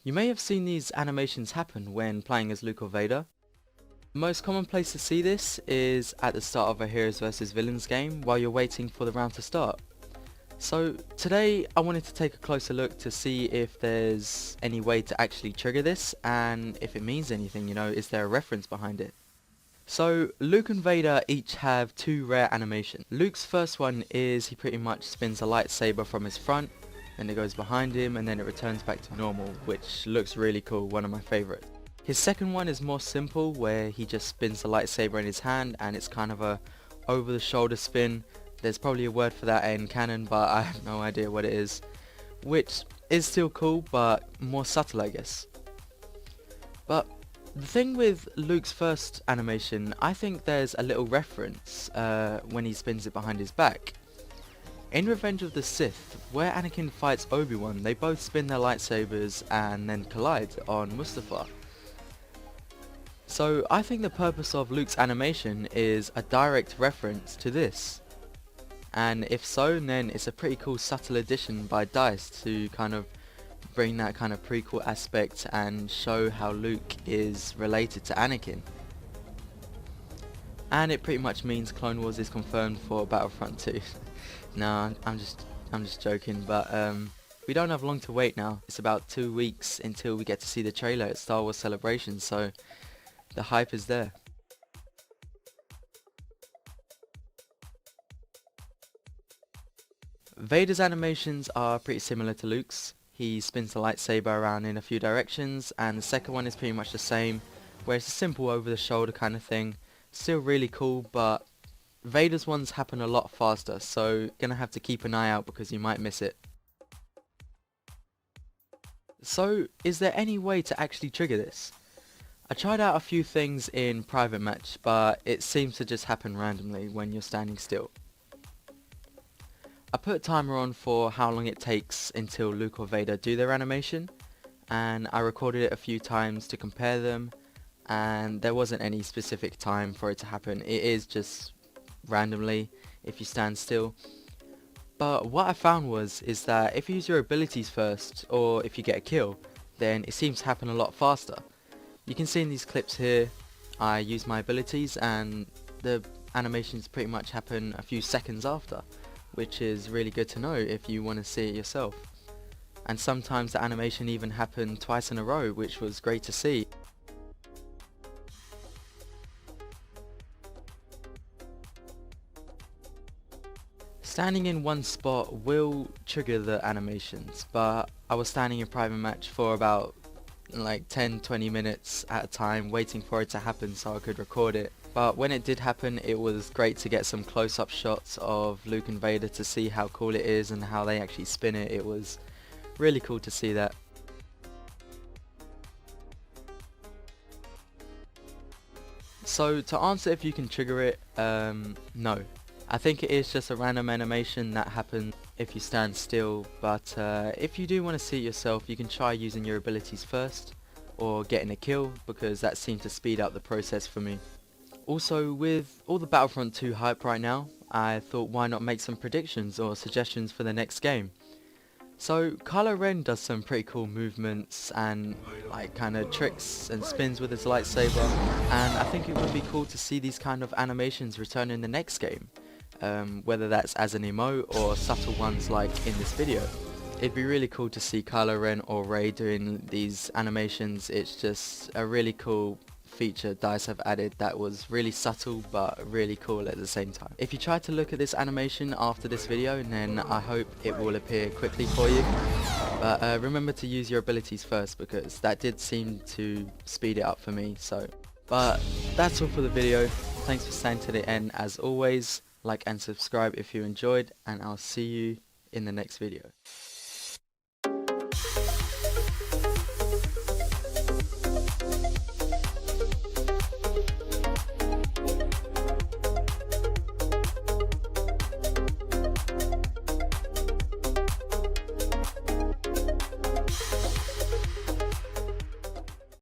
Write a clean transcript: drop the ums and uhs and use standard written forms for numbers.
You may have seen these animations happen when playing as Luke or Vader. The most common place to see this is at the start of a Heroes vs Villains game while you're waiting for the round to start. So today I wanted to take a closer look to see if there's any way to actually trigger this, and if it means anything, is there a reference behind it? So Luke and Vader each have two rare animations. Luke's first one is he pretty much spins a lightsaber from his front, then it goes behind him, and then it returns back to normal, which looks really cool, one of my favorites. His second one is more simple, where he just spins the lightsaber in his hand and it's kind of a over the shoulder spin. There's probably a word for that in canon, but I have no idea what it is, which is still cool but more subtle, I guess. But the thing with Luke's first animation, I think there's a little reference when he spins it behind his back. In Revenge of the Sith, where Anakin fights Obi-Wan, they both spin their lightsabers and then collide on Mustafar. So I think the purpose of Luke's animation is a direct reference to this. And if so, then it's a pretty cool subtle addition by DICE to kind of bring that kind of prequel aspect and show how Luke is related to Anakin. And it pretty much means Clone Wars is confirmed for Battlefront 2. No, I'm just joking, but we don't have long to wait now. It's about 2 weeks until we get to see the trailer at Star Wars Celebration, so the hype is there. Vader's animations are pretty similar to Luke's. He spins the lightsaber around in a few directions, and the second one is pretty much the same, where it's a simple over the shoulder kind of thing. Still really cool, but Vader's ones happen a lot faster, so gonna have to keep an eye out because you might miss it. So is there any way to actually trigger this? I tried out a few things in private match, but it seems to just happen randomly when you're standing still. I put a timer on for how long it takes until Luke or Vader do their animation, and I recorded it a few times to compare them, and there wasn't any specific time for it to happen. It is just randomly if you stand still. But what I found is that if you use your abilities first, or if you get a kill, then it seems to happen a lot faster. You can see in these clips here, I use my abilities and the animations pretty much happen a few seconds after, which is really good to know if you want to see it yourself. And sometimes the animation even happened twice in a row, which was great to see. Standing in one spot will trigger the animations, but I was standing in private match for about like 10-20 minutes at a time waiting for it to happen so I could record it. But when it did happen, it was great to get some close-up shots of Luke and Vader to see how cool it is and how they actually spin it. It was really cool to see that. So to answer if you can trigger it, no. I think it is just a random animation that happens if you stand still, but if you do want to see it yourself, you can try using your abilities first or getting a kill, because that seems to speed up the process for me. Also, with all the Battlefront 2 hype right now, I thought why not make some predictions or suggestions for the next game. So Kylo Ren does some pretty cool movements and like kind of tricks and spins with his lightsaber, and I think it would be cool to see these kind of animations return in the next game. Whether that's as an emote or subtle ones like in this video. It'd be really cool to see Kylo Ren or Rey doing these animations. It's just a really cool feature DICE have added that was really subtle but really cool at the same time. If you try to look at this animation after this video, then I hope it will appear quickly for you. But remember to use your abilities first, because that did seem to speed it up for me. But that's all for the video. Thanks for staying to the end as always. Like and subscribe if you enjoyed, and I'll see you in the next video.